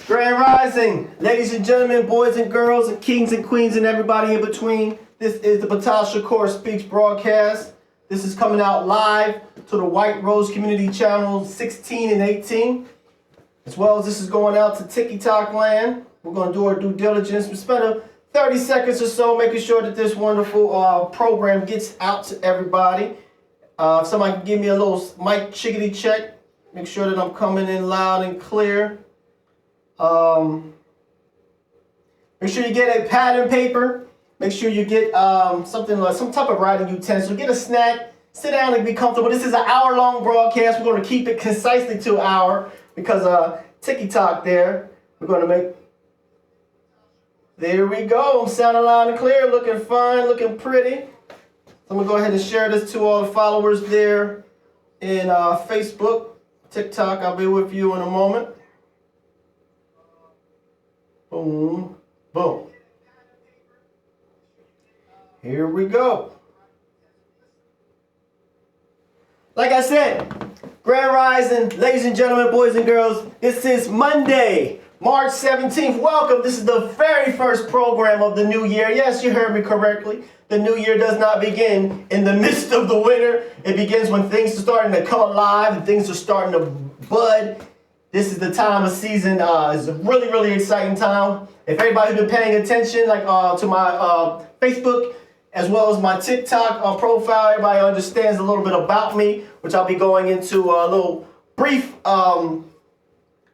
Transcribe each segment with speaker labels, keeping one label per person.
Speaker 1: Grand Rising, ladies and gentlemen, boys and girls, and kings and queens, and everybody in between. This is the Ptah Shakur Speaks broadcast. This is coming out live to the White Rose Community Channel 16 and 18. As well as this is going out to TikTok land. We're going to do our due diligence. We spent 30 seconds or so making sure that this wonderful program gets out to everybody. If somebody can give me a little mic chickadee check, make sure that I'm coming in loud and clear. Make sure you get a pad and paper. Make sure you get something like some type of writing utensil. Get a snack. Sit down and be comfortable. This is an hour-long broadcast. We're going to keep it concisely to an hour because TikTok there. We're going to make. There we go. I'm sounding loud and clear. Looking fine. Looking pretty. So I'm going to go ahead and share this to all the followers there in Facebook, TikTok. I'll be with you in a moment. Boom, boom. Here we go. Like I said, Grand Rising, ladies and gentlemen, boys and girls, this is Monday, March 17th. Welcome. This is the very first program of the new year. Yes, you heard me correctly. The new year does not begin in the midst of the winter. It begins when things are starting to come alive and things are starting to bud. This is the time of season. It's a really, really exciting time. If everybody's been paying attention, like to my Facebook as well as my TikTok profile, everybody understands a little bit about me, which I'll be going into a little brief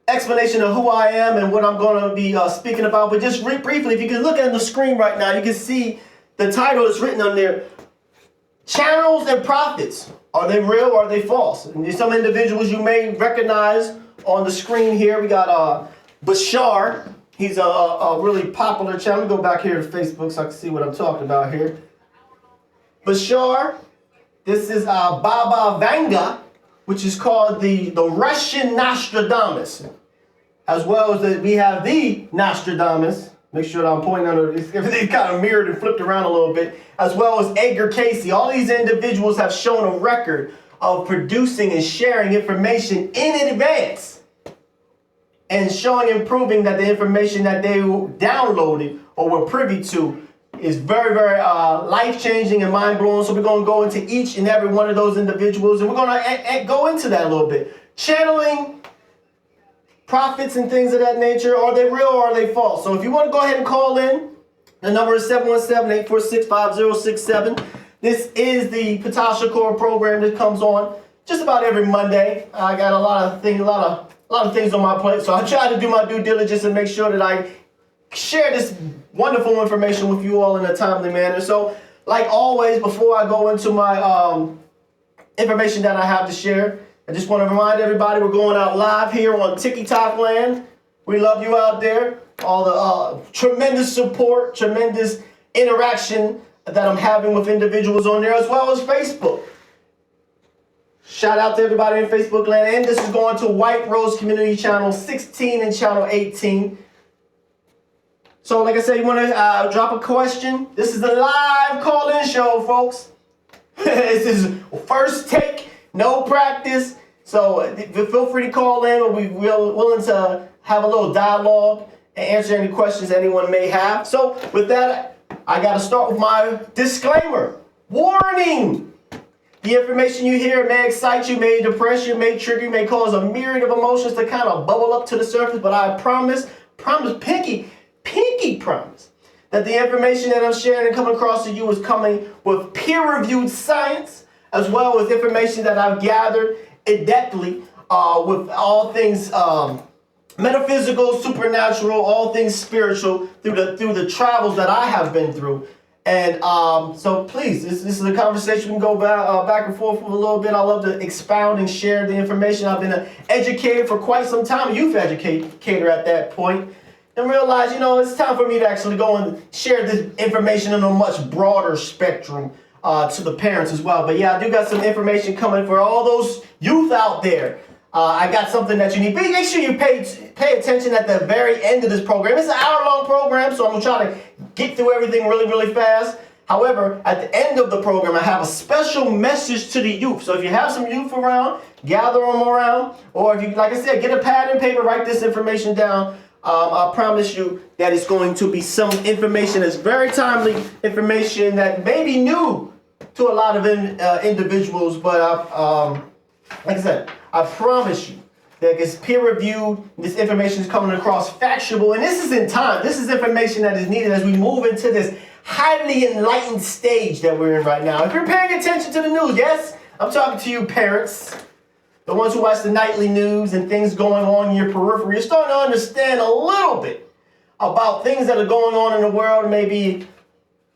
Speaker 1: explanation of who I am and what I'm going to be speaking about. But just briefly, if you can look at the screen right now, you can see the title is written on there. Channels and prophets. Are they real or are they false? And there's some individuals you may recognize on the screen here. We got Bashar. He's a really popular channel. Let me go back here to Facebook so I can see what I'm talking about here. Bashar. This is Baba Vanga, which is called the Russian Nostradamus. As well as we have the Nostradamus. Make sure that I'm pointing under this. Everything's kind of mirrored and flipped around a little bit. As well as Edgar Cayce. All these individuals have shown a record of producing and sharing information in advance and showing and proving that the information that they downloaded or were privy to is very, very life-changing and mind-blowing. So we're going to go into each and every one of those individuals, and we're going to go into that a little bit. Channeling prophets and things of that nature, are they real or are they false? So if you want to go ahead and call in, the number is 717-846-5067. This is the Ptah Shakur program that comes on just about every Monday. I got a lot of things on my plate, so I try to do my due diligence and make sure that I share this wonderful information with you all in a timely manner. So, like always, before I go into my information that I have to share, I just want to remind everybody we're going out live here on TikTok land. We love you out there. All the tremendous support, tremendous interaction that I'm having with individuals on there, as well as Facebook. Shout out to everybody in Facebook land. And this is going to White Rose Community Channel 16 and Channel 18. So like I said, you want to drop a question? This is a live call-in show, folks. This is first take, no practice. So feel free to call in. We'll be willing to have a little dialogue and answer any questions anyone may have. So with that, I got to start with my disclaimer. Warning! The information you hear may excite you, may depress you, may trigger you, may cause a myriad of emotions to kind of bubble up to the surface. But I promise, pinky promise, that the information that I'm sharing and coming across to you is coming with peer-reviewed science, as well as information that I've gathered adeptly with all things metaphysical, supernatural, all things spiritual through the travels that I have been through. And so please, this is a conversation we can go back and forth with a little bit. I love to expound and share the information. I've been an educator for quite some time, a youth educator at that point, and realized, it's time for me to actually go and share this information in a much broader spectrum to the parents as well. But yeah, I do got some information coming for all those youth out there. I got something that you need. Make sure you pay attention at the very end of this program. It's an hour-long program, so I'm going to try to get through everything really, really fast. However, at the end of the program, I have a special message to the youth. So if you have some youth around, gather them around. Or if you, like I said, get a pad and paper, write this information down. I promise you that it's going to be some information that's very timely, information that may be new to a lot of individuals, but like I said, I promise you that it's peer-reviewed. This information is coming across factual, and this is in time. This is information that is needed as we move into this highly enlightened stage that we're in right now. If you're paying attention to the news, yes, I'm talking to you parents, the ones who watch the nightly news and things going on in your periphery. You're starting to understand a little bit about things that are going on in the world, maybe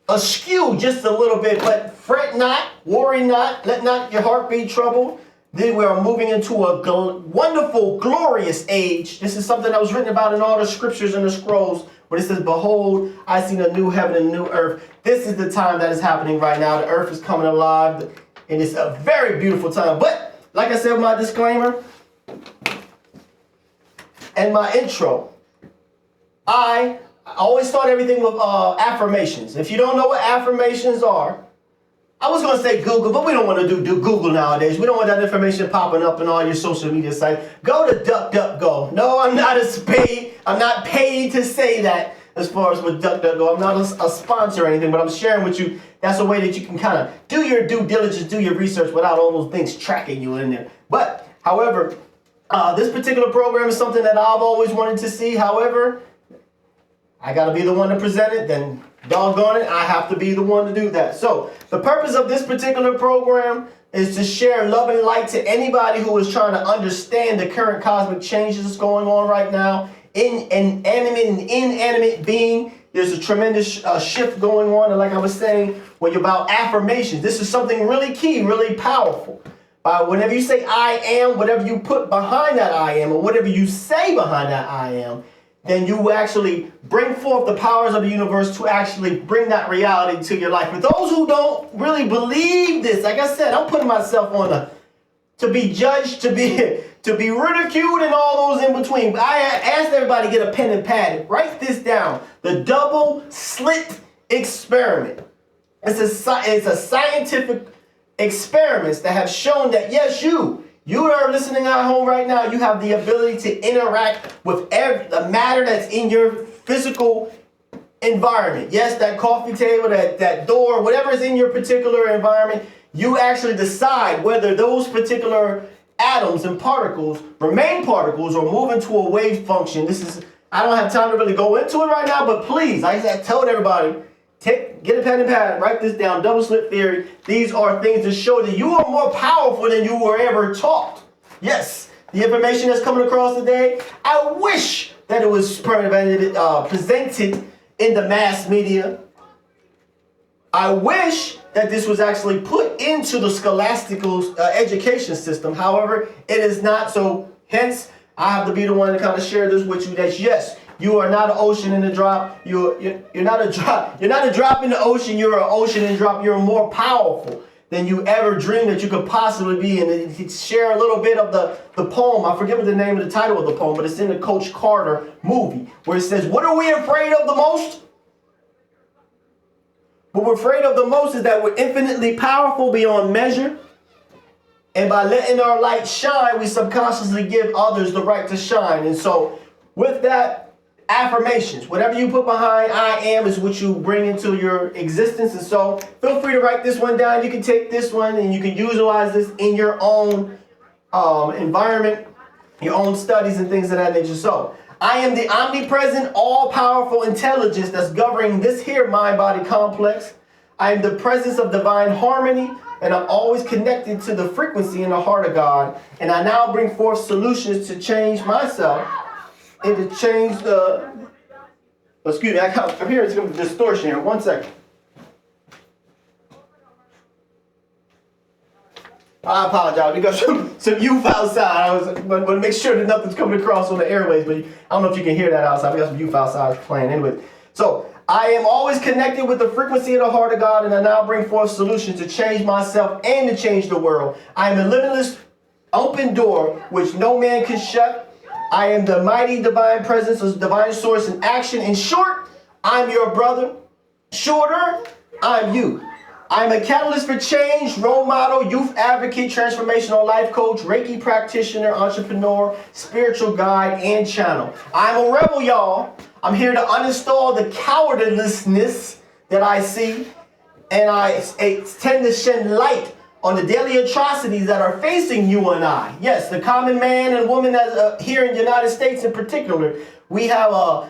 Speaker 1: askew just a little bit, but fret not, worry not, let not your heart be troubled. Then we are moving into a wonderful, glorious age. This is something that was written about in all the scriptures and the scrolls, where it says, behold, I see a new heaven and a new earth. This is the time that is happening right now. The earth is coming alive, and it's a very beautiful time. But, like I said with my disclaimer and my intro, I always start everything with affirmations. If you don't know what affirmations are, I was going to say Google, but we don't want to do Google nowadays. We don't want that information popping up in all your social media sites. Go to DuckDuckGo. No, I'm not paid to say that as far as with DuckDuckGo. I'm not a sponsor or anything, but I'm sharing with you. That's a way that you can kind of do your due diligence, do your research without all those things tracking you in there. But, however, this particular program is something that I've always wanted to see. However, I got to be the one to present it, then doggone it, I have to be the one to do that. So the purpose of this particular program is to share love and light to anybody who is trying to understand the current cosmic changes that's going on right now in animate and inanimate being. There's a tremendous shift going on, and like I was saying, when you're about affirmations, this is something really key, really powerful. Whenever you say I am, whatever you put behind that I am, or whatever you say behind that I am, then you actually bring forth the powers of the universe to actually bring that reality to your life. For those who don't really believe this, like I said, I'm putting myself on to be judged, to be ridiculed, and all those in between. I asked everybody to get a pen and pad. Write this down. The double slit experiment. It's a scientific experiments that have shown that yes, you are listening at home right now, you have the ability to interact with the matter that's in your physical environment. Yes, that coffee table, that door, whatever is in your particular environment, you actually decide whether those particular atoms and particles remain particles or move into a wave function. I don't have time to really go into it right now, but please, like I told everybody, get a pen and pad, write this down, double slit theory. These are things to show that you are more powerful than you were ever taught. Yes, the information that's coming across today, I wish that it was presented in the mass media. I wish that this was actually put into the scholastical education system. However, it is not, so hence, I have to be the one to kind of share this with you, that yes, you are not an ocean in a drop. You're not a drop. You're not a drop in the ocean. You're an ocean in a drop. You're more powerful than you ever dreamed that you could possibly be. And share a little bit of the poem. I forget what the name of the title of the poem, but it's in the Coach Carter movie, where it says, "What are we afraid of the most? What we're afraid of the most is that we're infinitely powerful beyond measure. And by letting our light shine, we subconsciously give others the right to shine." And so with that, affirmations, whatever you put behind I am is what you bring into your existence. And so feel free to write this one down. You can take this one and you can utilize this in your own environment, your own studies and things of that nature. So I am the omnipresent, all-powerful intelligence that's governing this here mind-body complex. I am the presence of divine harmony, and I'm always connected to the frequency in the heart of God. And I now bring forth solutions to change myself and to change excuse me, I'm hearing some distortion here. 1 second. I apologize. We got some youth outside. I was want to make sure that nothing's coming across on the airways, but I don't know if you can hear that outside. We got some youth outside playing anyway. So I am always connected with the frequency of the heart of God, and I now bring forth solutions to change myself and to change the world. I am a limitless open door which no man can shut. I am the mighty divine presence of divine source in action. In short, I'm your brother. Shorter, I'm you. I'm a catalyst for change, role model, youth advocate, transformational life coach, Reiki practitioner, entrepreneur, spiritual guide, and channel. I'm a rebel, y'all. I'm here to uninstall the cowardlessness that I see, and I tend to shed light on the daily atrocities that are facing you and I. Yes, the common man and woman that here in the United States in particular, we have a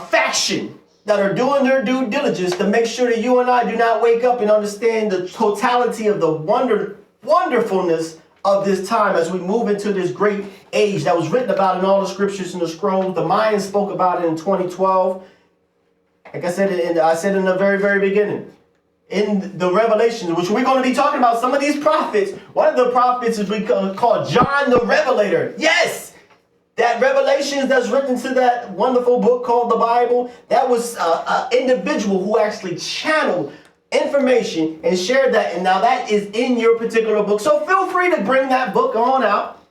Speaker 1: faction that are doing their due diligence to make sure that you and I do not wake up and understand the totality of the wonderfulness of this time as we move into this great age that was written about in all the scriptures and the scrolls. The Mayans spoke about it in 2012. Like I said in the very, very beginning. In the Revelations, which we're going to be talking about some of these prophets. One of the prophets is called John the Revelator. Yes! That Revelations that's written to that wonderful book called the Bible, that was an individual who actually channeled information and shared that. And now that is in your particular book. So feel free to bring that book on out.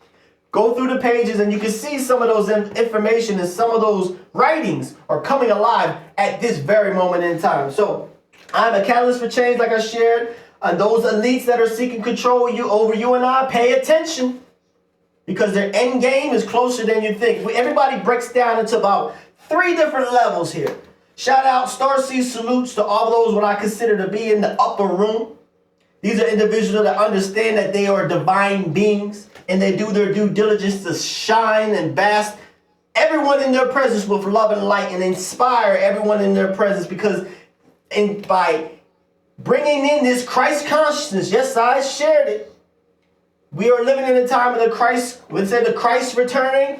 Speaker 1: Go through the pages and you can see some of those information and some of those writings are coming alive at this very moment in time. So I'm a catalyst for change, like I shared. And those elites that are seeking control over you and I, pay attention. Because their end game is closer than you think. Everybody breaks down into about 3 different levels here. Shout out, starseed salutes to all those what I consider to be in the upper room. These are individuals that understand that they are divine beings and they do their due diligence to shine and bask everyone in their presence with love and light and inspire everyone in their presence, because by bringing in this Christ consciousness, yes, I shared it. We are living in a time of the Christ, when say the Christ returning,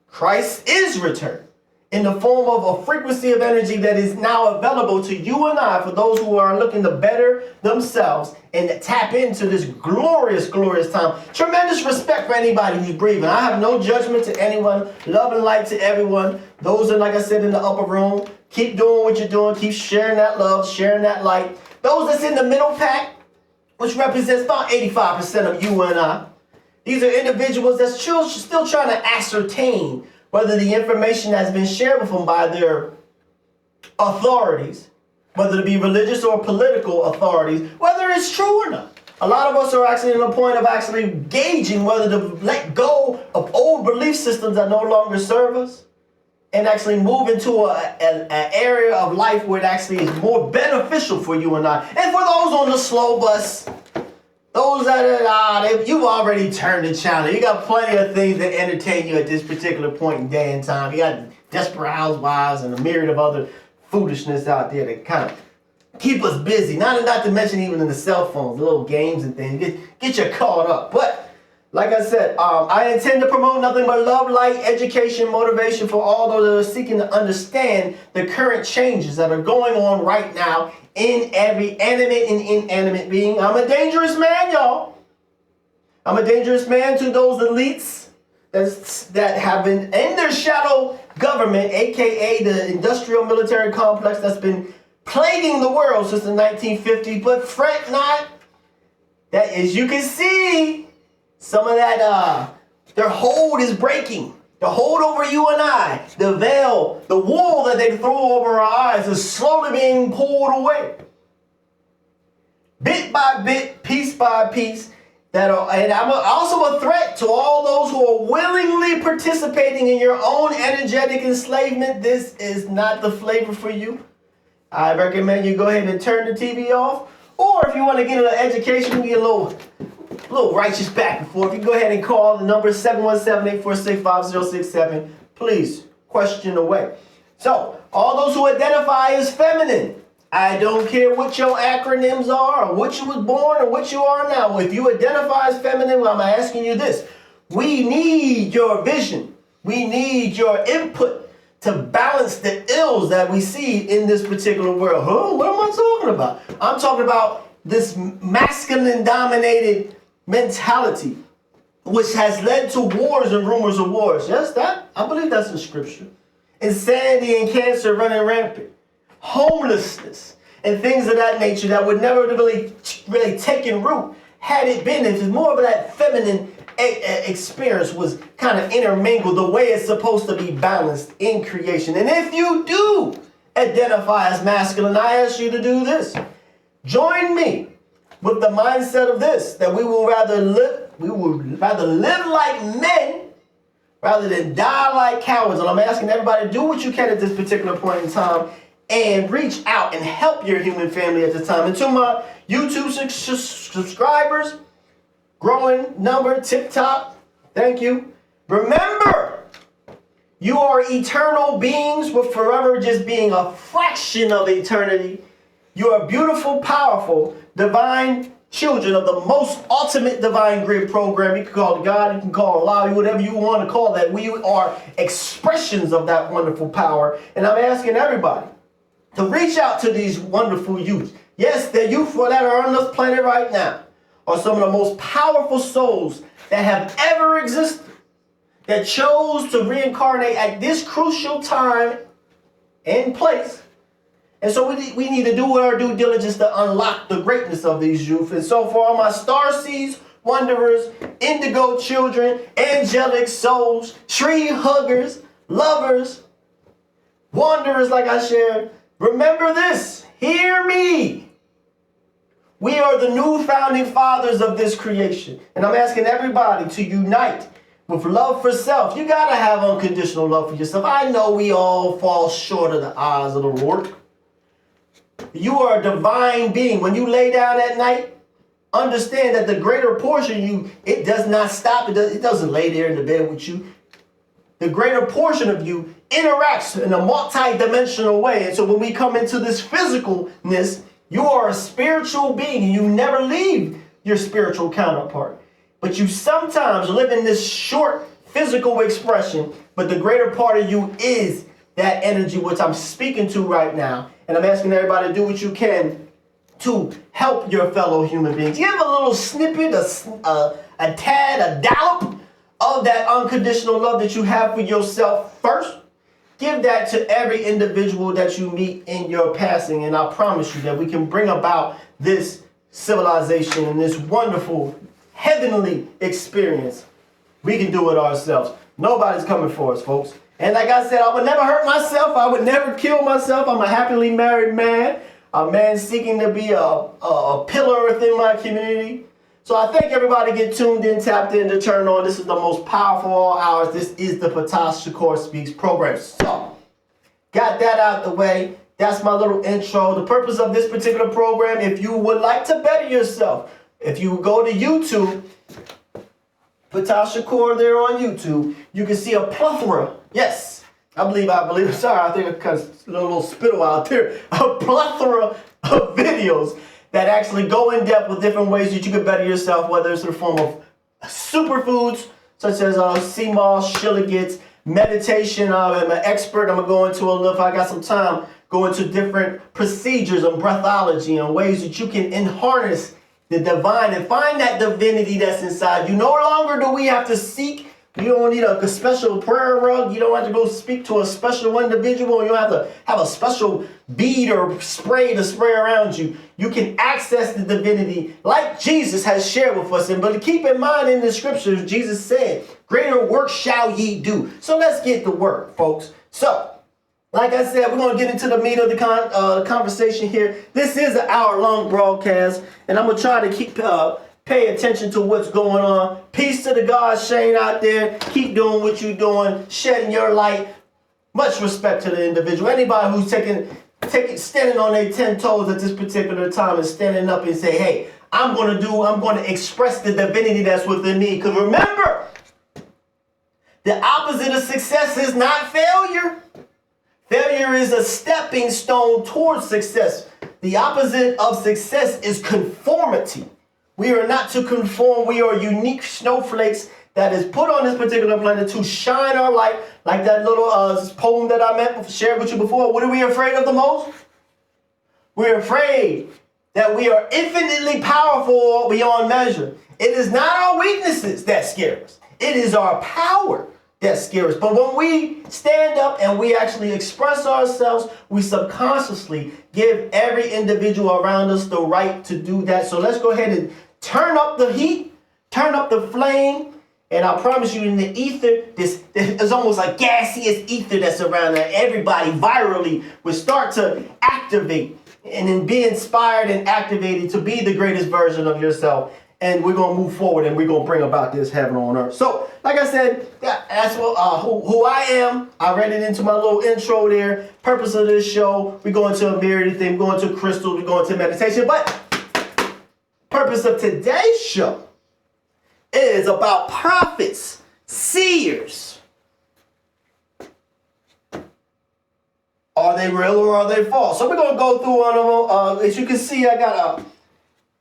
Speaker 1: Christ is returning in the form of a frequency of energy that is now available to you and I for those who are looking to better themselves and tap into this glorious, glorious time. Tremendous respect for anybody who's breathing. I have no judgment to anyone, love and light to everyone. Those are, like I said, in the upper room. Keep doing what you're doing. Keep sharing that love, sharing that light. Those that's in the middle pack, which represents about 85% of you and I. These are individuals that's still trying to ascertain whether the information has been shared with them by their authorities, whether it be religious or political authorities, whether it's true or not. A lot of us are actually in the point of actually gauging whether to let go of old belief systems that no longer serve us and actually move into an area of life where it actually is more beneficial for you and I. And for those on the slow bus, those that are, you've already turned the channel. You got plenty of things that entertain you at this particular point in day and time. You got Desperate Housewives and a myriad of other foolishness out there that kind of keep us busy. Not to mention even in the cell phones, little games and things. Get you caught up. But like I said, I intend to promote nothing but love, light, education, motivation for all those that are seeking to understand the current changes that are going on right now in every animate and inanimate being. I'm a dangerous man, y'all. I'm a dangerous man to those elites that have been in their shadow government, aka the industrial military complex that's been plaguing the world since the 1950s. But fret not, that as you can see, some of that, their hold is breaking. The hold over you and I, the veil, the wool that they throw over our eyes is slowly being pulled away. Bit by bit, piece by piece. And I'm also a threat to all those who are willingly participating in your own energetic enslavement. This is not the flavor for you. I recommend you go ahead and turn the TV off. Or if you want to get an education, get a little righteous back and forth, you can go ahead and call the number 717-846-5067. Please, question away. So, all those who identify as feminine, I don't care what your acronyms are, or what you was born, or what you are now. If you identify as feminine, well, I'm asking you this. We need your vision. We need your input to balance the ills that we see in this particular world. Huh? What am I talking about? I'm talking about this masculine-dominated mentality, which has led to wars and rumors of wars. Yes, I believe that's in scripture. Insanity and cancer running rampant. Homelessness and things of that nature that would never really taken root had it been if it's more of that feminine experience was kind of intermingled the way it's supposed to be balanced in creation. And if you do identify as masculine, I ask you to do this. Join me with the mindset of this, that we will rather live like men rather than die like cowards. And I'm asking everybody to do what you can at this particular point in time and reach out and help your human family at this time. And to my YouTube subscribers, growing number, tip top, thank you. Remember, you are eternal beings with forever just being a fraction of eternity. You are beautiful, powerful, divine children of the most ultimate divine Greer program. You can call it God, you can call it Allah, whatever you want to call that. We are expressions of that wonderful power. And I'm asking everybody to reach out to these wonderful youth. Yes, the youth that are on this planet right now are some of the most powerful souls that have ever existed, that chose to reincarnate at this crucial time and place. And so we need to do our due diligence to unlock the greatness of these youth. And so for all my starseeds, wanderers, indigo children, angelic souls, tree huggers, lovers, wanderers like I shared, remember this, hear me. We are the new founding fathers of this creation. And I'm asking everybody to unite with love for self. You got to have unconditional love for yourself. I know we all fall short of the eyes of the Lord. You are a divine being. When you lay down at night, understand that the greater portion of you, it does not stop. It doesn't lay there in the bed with you. The greater portion of you interacts in a multi-dimensional way. And so when we come into this physicalness, you are a spiritual being. And you never leave your spiritual counterpart. But you sometimes live in this short physical expression. But the greater part of you is that energy which I'm speaking to right now. And I'm asking everybody to do what you can to help your fellow human beings. Give a little snippet, a tad, a dollop of that unconditional love that you have for yourself first. Give that to every individual that you meet in your passing. And I promise you that we can bring about this civilization and this wonderful heavenly experience. We can do it ourselves. Nobody's coming for us, folks. And like I said, I would never hurt myself. I would never kill myself. I'm a happily married man. A man seeking to be a pillar within my community. So I thank everybody get tuned in, tapped in, to turn on. This is the most powerful of all hours. This is the Ptah Shakur Speaks program. So, got that out the way. That's my little intro. The purpose of this particular program, if you would like to better yourself, if you go to YouTube, Ptah Shakur there on YouTube, you can see a plethora. Yes, I believe. Sorry, I think I cut a little spittle out there. A plethora of videos that actually go in depth with different ways that you can better yourself, whether it's in the form of superfoods such as sea moss, shilligits, meditation. I'm an expert. I'm gonna go into a little, if I got some time, go into different procedures of breathology and ways that you can harness the divine and find that divinity that's inside you. No longer do we have to seek. You don't need a special prayer rug. You don't have to go speak to a special individual. You don't have to have a special bead or spray to spray around you. You can access the divinity like Jesus has shared with us. But keep in mind, in the scriptures, Jesus said, greater work shall ye do. So let's get to work, folks. So, like I said, we're going to get into the meat of the conversation here. This is an hour-long broadcast, and I'm going to try to pay attention to what's going on. Peace to the God Shane out there. Keep doing what you're doing, shedding your light. Much respect to the individual. Anybody who's standing on their 10 toes at this particular time and standing up and say, hey, I'm going to express the divinity that's within me. Because remember, the opposite of success is not failure. Failure is a stepping stone towards success. The opposite of success is conformity. We are not to conform. We are unique snowflakes that is put on this particular planet to shine our light, like that little poem that I shared with you before. What are we afraid of the most? We're afraid that we are infinitely powerful beyond measure. It is not our weaknesses that scare us. It is our power that scares us. But when we stand up and we actually express ourselves, we subconsciously give every individual around us the right to do that. So let's go ahead and turn up the heat, turn up the flame, and I promise you in the ether, this is almost like gaseous ether that's around there. Everybody virally will start to activate and then be inspired and activated to be the greatest version of yourself. And we're going to move forward and we're going to bring about this heaven on earth. So, like I said, that's what, who I am. I read it into my little intro there. Purpose of this show, we go into a myriad of things. We go into crystals, we go into meditation. But purpose of today's show is about prophets, seers. Are they real or are they false? So we're going to go through one of them. As you can see, I got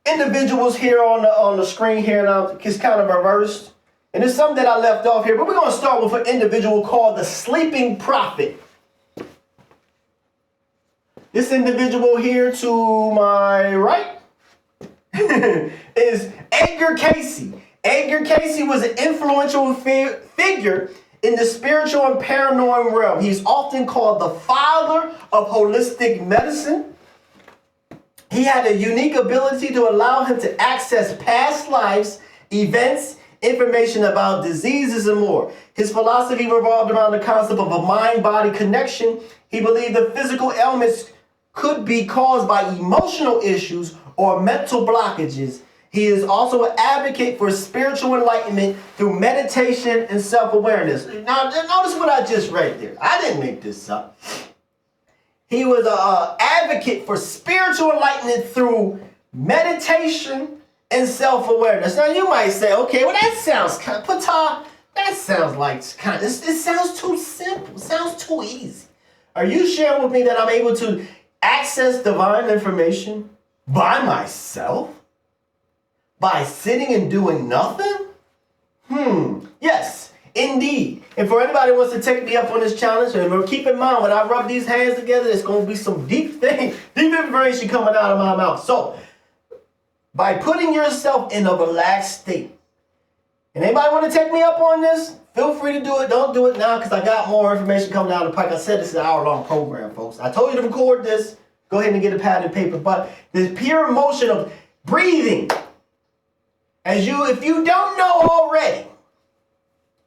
Speaker 1: individuals here on the screen here. Now it's kind of reversed. And there's some that I left off here. But we're going to start with an individual called the sleeping prophet. This individual here to my right is Edgar Cayce. Edgar Cayce was an influential figure in the spiritual and paranormal realm. He's often called the father of holistic medicine. He had a unique ability to allow him to access past lives, events, information about diseases, and more. His philosophy revolved around the concept of a mind-body connection. He believed the physical ailments could be caused by emotional issues or mental blockages. He is also an advocate for spiritual enlightenment through meditation and self-awareness. Now, notice what I just read there. I didn't make this up. He was an advocate for spiritual enlightenment through meditation and self-awareness. Now, you might say, okay, well, that sounds kind of, Ptah, that sounds like kind of, it sounds too simple. It sounds too easy. Are you sharing with me that I'm able to access divine information by myself? By sitting and doing nothing? Yes, indeed. And for anybody who wants to take me up on this challenge, and keep in mind, when I rub these hands together, there's going to be some deep information coming out of my mouth. So, by putting yourself in a relaxed state, and anybody want to take me up on this, feel free to do it. Don't do it now because I got more information coming down the pike. I said this is an hour-long program, folks. I told you to record this. Go ahead and get a pad and paper. But the pure motion of breathing, if you don't know already,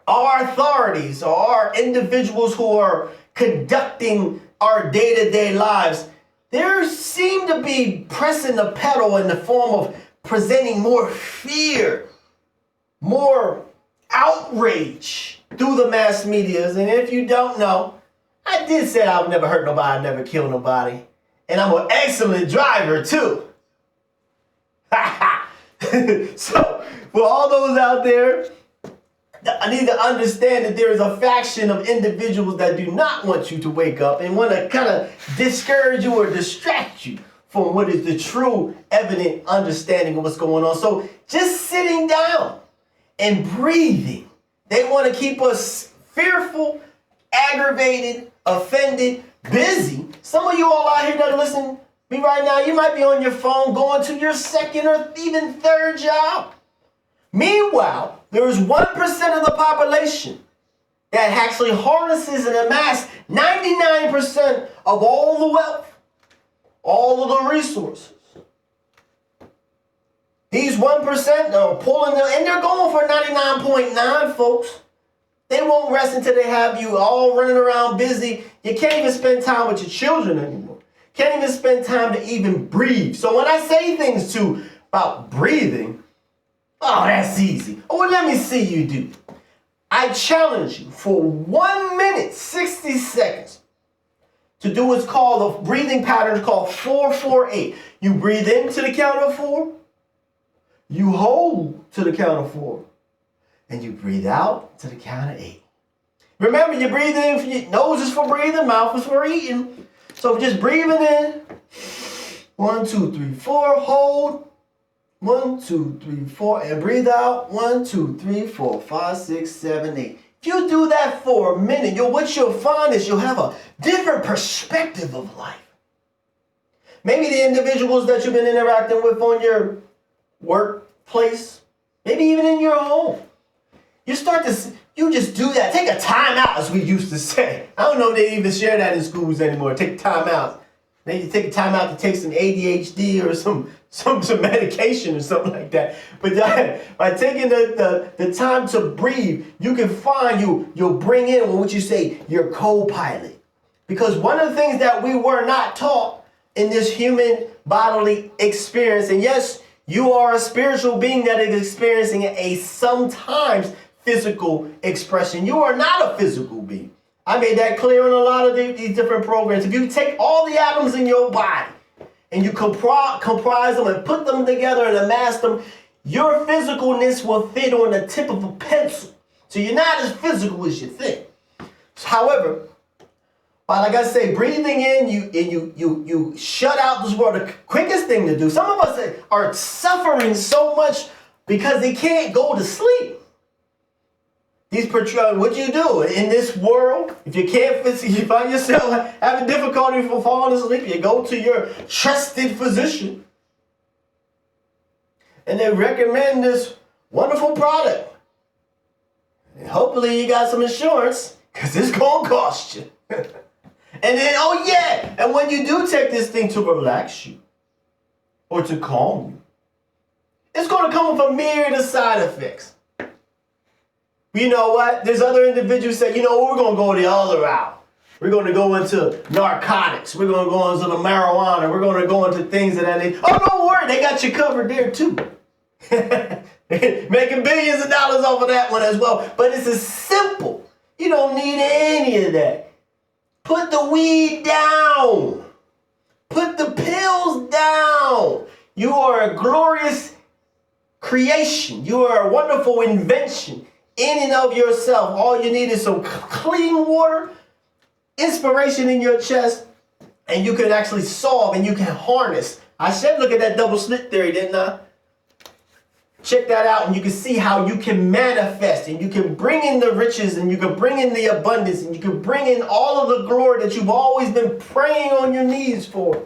Speaker 1: our authorities or our individuals who are conducting our day-to-day lives, they seem to be pressing the pedal in the form of presenting more fear, more outrage through the mass medias. And if you don't know, I did say I would never hurt nobody, I'd never kill nobody. And I'm an excellent driver too. So, for all those out there, I need to understand that there is a faction of individuals that do not want you to wake up and want to kind of discourage you or distract you from what is the true, evident understanding of what's going on. So, just sitting down and breathing, they want to keep us fearful, aggravated, offended, busy. Some of you all out here that are listening to me right now, you might be on your phone going to your second or even third job. Meanwhile, there is 1% of the population that actually harnesses and amasses 99% of all the wealth, all of the resources. These 1% are pulling them, and they're going for 99.9, folks. They won't rest until they have you all running around busy. You can't even spend time with your children anymore. Can't even spend time to even breathe. So when I say things about breathing, oh, that's easy. Oh, well, let me see you do. I challenge you for 1 minute, 60 seconds to do what's called a breathing pattern called 4-4-8. You breathe in to the count of 4. You hold to the count of 4. And you breathe out to the count of 8. Remember, you're breathing in, for your nose is for breathing, mouth is for eating. So just breathing in, 1, 2, 3, 4, hold, 1, 2, 3, 4, and breathe out, 1, 2, 3, 4, 5, 6, 7, 8. If you do that for a minute, what you'll find is you'll have a different perspective of life. Maybe the individuals that you've been interacting with on your workplace, maybe even in your home. You just do that. Take a time out, as we used to say. I don't know if they even share that in schools anymore. Take time out. Maybe take a time out to take some ADHD or some medication or something like that. But by taking the time to breathe, you can find you'll bring in what you say, your co-pilot. Because one of the things that we were not taught in this human bodily experience. And yes, you are a spiritual being that is experiencing a sometimes physical expression. You are not a physical being. I made that clear in a lot of these different programs. If you take all the atoms in your body and you comprise them and put them together and amass them, your physicalness will fit on the tip of a pencil. So you're not as physical as you think. However, like I say, breathing in, you shut out this world. The quickest thing to do. Some of us are suffering so much because they can't go to sleep. What you do in this world, if you can't physically, you find yourself having difficulty for falling asleep, you go to your trusted physician, and they recommend this wonderful product. And hopefully you got some insurance, because it's going to cost you. And then, oh yeah, and when you do take this thing to relax you, or to calm you, it's going to come with a myriad of side effects. You know what? There's other individuals that say, you know, we're going to go the other route. We're going to go into narcotics. We're going to go into the marijuana. We're going to go into things that I need. Oh, don't worry. They got you covered there too. Making billions of dollars off of that one as well. But it's as simple. You don't need any of that. Put the weed down. Put the pills down. You are a glorious creation. You are a wonderful invention in and of yourself. All you need is some clean water, inspiration in your chest, and you can actually solve and you can harness. I said look at that double slit theory, didn't I? Check that out and you can see how you can manifest and you can bring in the riches and you can bring in the abundance and you can bring in all of the glory that you've always been praying on your knees for.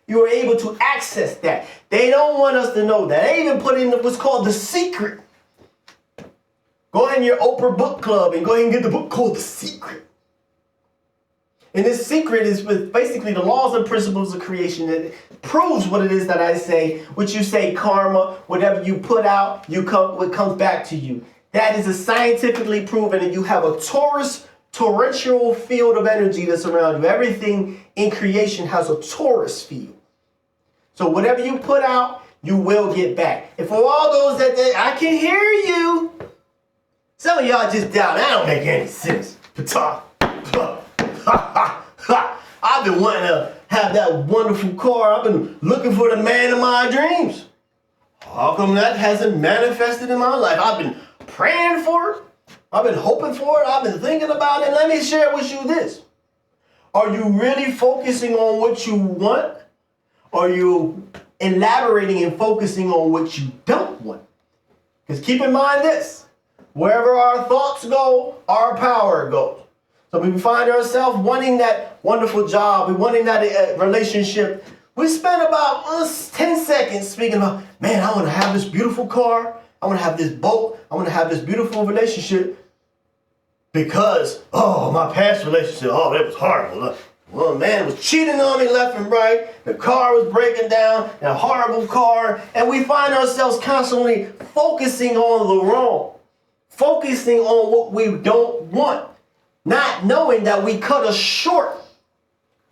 Speaker 1: You are able to access that. They don't want us to know that. They even put in what's called the secret. Go ahead in your Oprah book club and go ahead and get the book called The Secret. And this secret is with basically the laws and principles of creation that proves what it is that I say, what you say karma, whatever you put out, what comes back to you. That is a scientifically proven, and you have a torrential field of energy that's around you. Everything in creation has a torus field. So whatever you put out, you will get back. And for all those that I can hear you. Some of y'all just down. That don't make any sense. Ptah. I've been wanting to have that wonderful car. I've been looking for the man of my dreams. How come that hasn't manifested in my life? I've been praying for it. I've been hoping for it. I've been thinking about it. Let me share with you this. Are you really focusing on what you want? Or are you elaborating and focusing on what you don't want? Because keep in mind this. Wherever our thoughts go, our power goes. So we find ourselves wanting that wonderful job, we're wanting that relationship. We spend about 10 seconds speaking about, man, I want to have this beautiful car. I want to have this boat. I want to have this beautiful relationship. Because, my past relationship, that was horrible. Well, man was cheating on me left and right. The car was breaking down, a horrible car. And we find ourselves constantly focusing on the wrong. Focusing on what we don't want, not knowing that we cut us short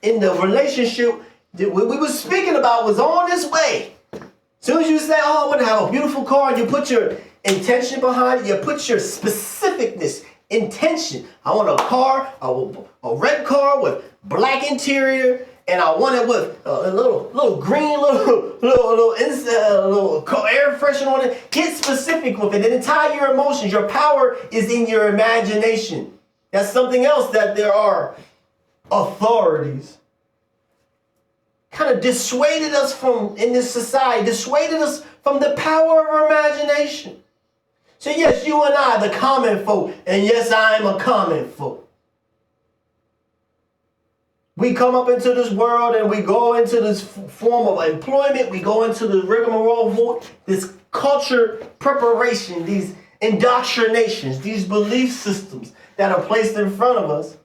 Speaker 1: in the relationship that what we were speaking about was on its way. As soon as you say, I want to have a beautiful car, and you put your intention behind it, you put your specificness, intention. I want a car, a red car with black interior, and I want it with a little green, little air freshener on it. Get specific with it and tie your emotions. Your power is in your imagination. That's something else that there are authorities kind of dissuaded us from in this society, dissuaded us from the power of our imagination. So yes, you and I, the common folk, and yes, I am a common folk. We come up into this world and we go into this form of employment. We go into the rigmarole, this culture preparation, these indoctrinations, these belief systems that are placed in front of us.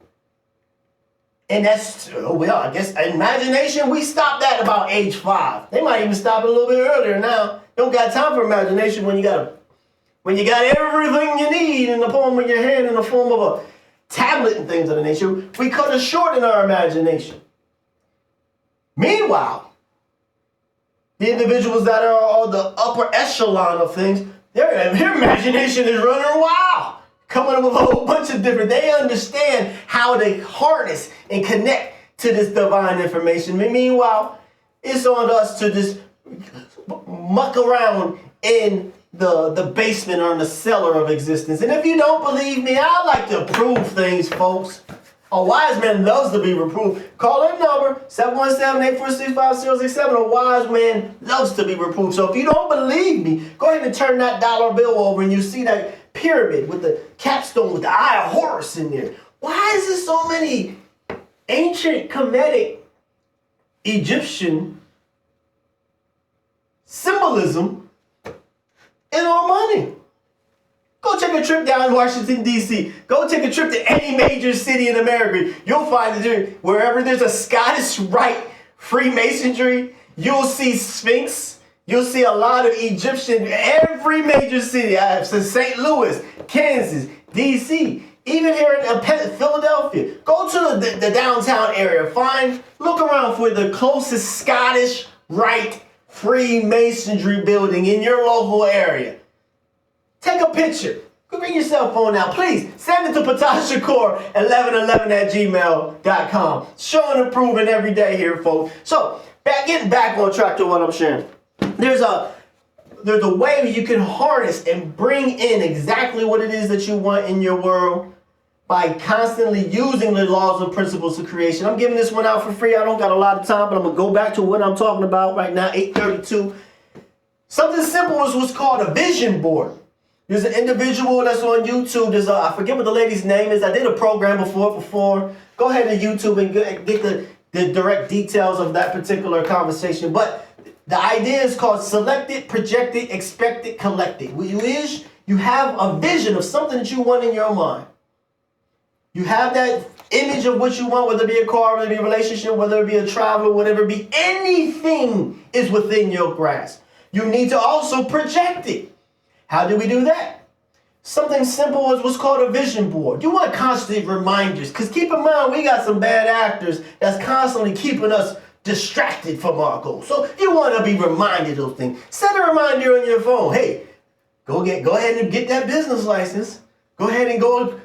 Speaker 1: And that's, I guess imagination, we stopped that about age 5. They might even stop it a little bit earlier now. You don't got time for imagination when you got everything you need in the palm of your hand in the form of a tablet and things of the nature. We cut it short in our imagination. Meanwhile, the individuals that are on the upper echelon of things, their imagination is running wild, coming up with a whole bunch of different, they understand how to harness and connect to this divine information. Meanwhile, it's on us to just muck around in the basement or in the cellar of existence. And if you don't believe me, I like to prove things, folks. A wise man loves to be reproved. Call that number, 717-846-5067. A wise man loves to be reproved. So if you don't believe me, go ahead and turn that dollar bill over and you see that pyramid with the capstone with the eye of Horus in there. Why is there so many ancient Kemetic Egyptian symbolism in our money? Go take a trip down to Washington, D.C. Go take a trip to any major city in America. You'll find that wherever there's a Scottish Rite Freemasonry, you'll see Sphinx. You'll see a lot of Egyptian, every major city. I have St. Louis, Kansas, D.C., even here in Philadelphia. Go to the downtown area. Look around for the closest Scottish Rite Freemasonry building in your local area. Take a picture. Go bring your cell phone out. Please send it to Ptah Shakur 1111@gmail.com. Showing and proving every day here, folks. So, getting back on track to what I'm sharing. There's a way you can harness and bring in exactly what it is that you want in your world by constantly using the laws and principles of creation. I'm giving this one out for free. I don't got a lot of time, but I'm going to go back to what I'm talking about right now, 8:32. Something simple is what's called a vision board. There's an individual that's on YouTube. I forget what the lady's name is. I did a program before. Go ahead to YouTube and get the direct details of that particular conversation. But the idea is called selected, projected, expected, collected. You have a vision of something that you want in your mind. You have that image of what you want, whether it be a car, whether it be a relationship, whether it be a travel, whatever it be. Anything is within your grasp. You need to also project it. How do we do that? Something simple as what's called a vision board. You want constant reminders, because keep in mind, we got some bad actors that's constantly keeping us distracted from our goals. So you want to be reminded of those things. Set a reminder on your phone. Hey, go ahead and get that business license. Go ahead and fill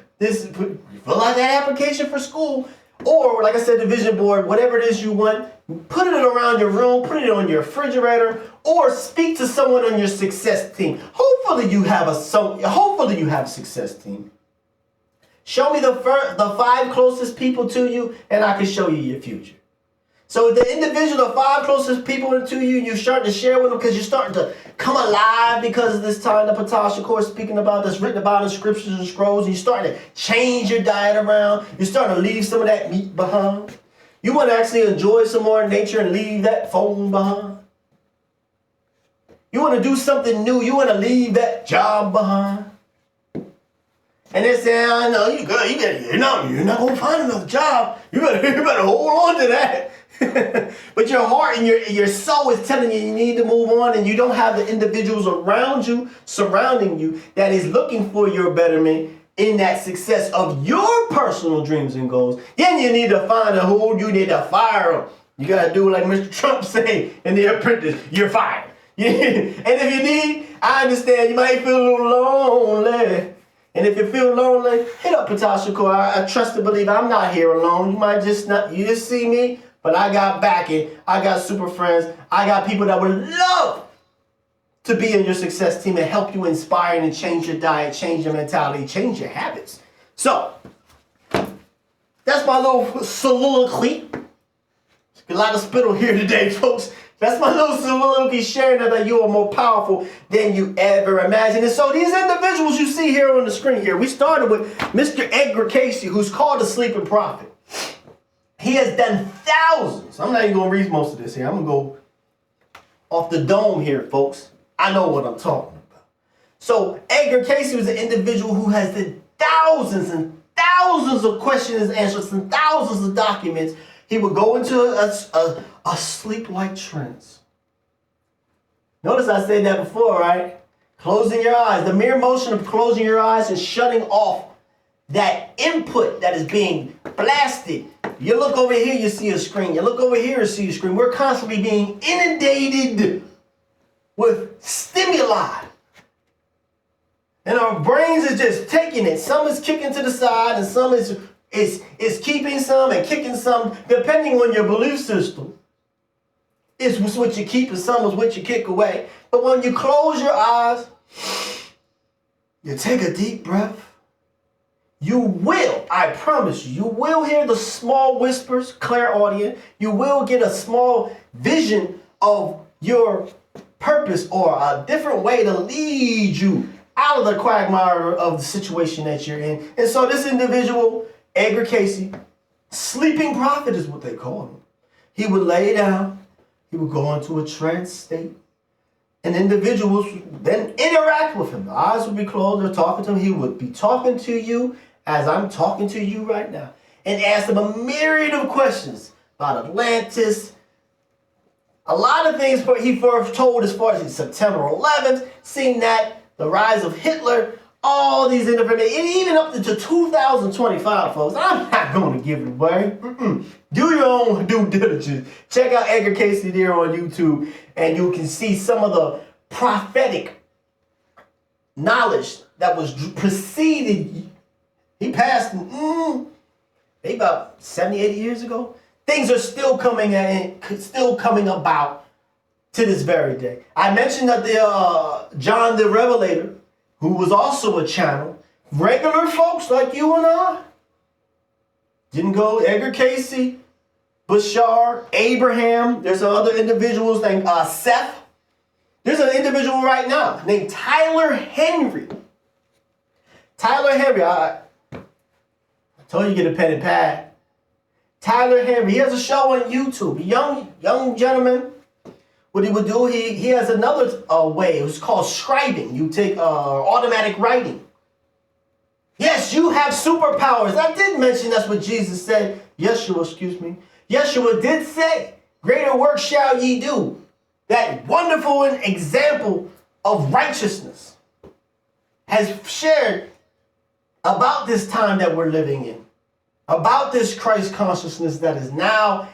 Speaker 1: out that application for school. Or, like I said, the vision board, whatever it is you want, put it around your room, put it on your refrigerator, or speak to someone on your success team. Hopefully you have a success team. Show me the 5 closest people to you, and I can show you your future. So the individual, the 5 closest people to you, you start to share with them because you're starting to come alive because of this time that Ptah Shakur is speaking about, that's written about in scriptures and scrolls. And you're starting to change your diet around. You're starting to leave some of that meat behind. You want to actually enjoy some more nature and leave that phone behind. You want to do something new. You want to leave that job behind. And they say, "I know you, girl. You're not gonna find another job. You better hold on to that." But your heart and your soul is telling you need to move on, and you don't have the individuals around you, surrounding you, that is looking for your betterment in that success of your personal dreams and goals. Then you need to find who you need to fire them. You gotta do like Mr. Trump say in The Apprentice, you're fired. And if you need, I understand you might feel a little lonely. And if you feel lonely, hit up Ptah Shakur. I trust and believe I'm not here alone. You just see me, but I got backing. I got super friends. I got people that would love to be in your success team and help you inspire and change your diet, change your mentality, change your habits. So, that's my little soliloquy. A lot of spittle here today, folks. That's my little soliloquy sharing that you are more powerful than you ever imagined. And so these individuals you see here on the screen here, we started with Mr. Edgar Cayce, who's called the Sleeping Prophet. He has done thousands. I'm not even going to read most of this here. I'm going to go off the dome here, folks. I know what I'm talking about. So Edgar Cayce was an individual who has done thousands and thousands of questions and answers and thousands of documents. He would go into a sleep-like trance. Notice I said that before, right? Closing your eyes. The mere motion of closing your eyes and shutting off that input that is being blasted You look over here, you see a screen. You look over here, you see a screen. We're constantly being inundated with stimuli. And our brains is just taking it. Some is kicking to the side, and some is keeping some and kicking some, depending on your belief system. It's what you keep and some is what you kick away. But when you close your eyes, you take a deep breath, you will, I promise you, you will hear the small whispers, clairaudient. You will get a small vision of your purpose or a different way to lead you out of the quagmire of the situation that you're in. And so this individual, Edgar Cayce, sleeping prophet is what they call him. He would lay down, he would go into a trance state, and individuals then interact with him. The eyes would be closed, they're talking to him. He would be talking to you as I'm talking to you right now, and ask them a myriad of questions about Atlantis, a lot of things he foretold as far as September 11th, seeing that, the rise of Hitler, all these different, even up to 2025, folks. I'm not going to give it away. Do your own due diligence. Check out Edgar Cayce there on YouTube, and you can see some of the prophetic knowledge that was preceded. He passed maybe about 70, 80 years ago. Things are still coming about to this very day. I mentioned that the John the Revelator, who was also a channel, regular folks like you and I, didn't go. Edgar Cayce, Bashar, Abraham. There's other individuals named Seth. There's an individual right now named Tyler Henry. Tyler Henry, I told you to get a pen and pad. Tyler Henry, he has a show on YouTube. A young gentleman. What he would do, he has another way. It's called scribing. You take automatic writing. Yes, you have superpowers. I did mention that's what Jesus said. Yeshua did say, greater work shall ye do. That wonderful example of righteousness has shared about this time that we're living in. About this Christ consciousness that is now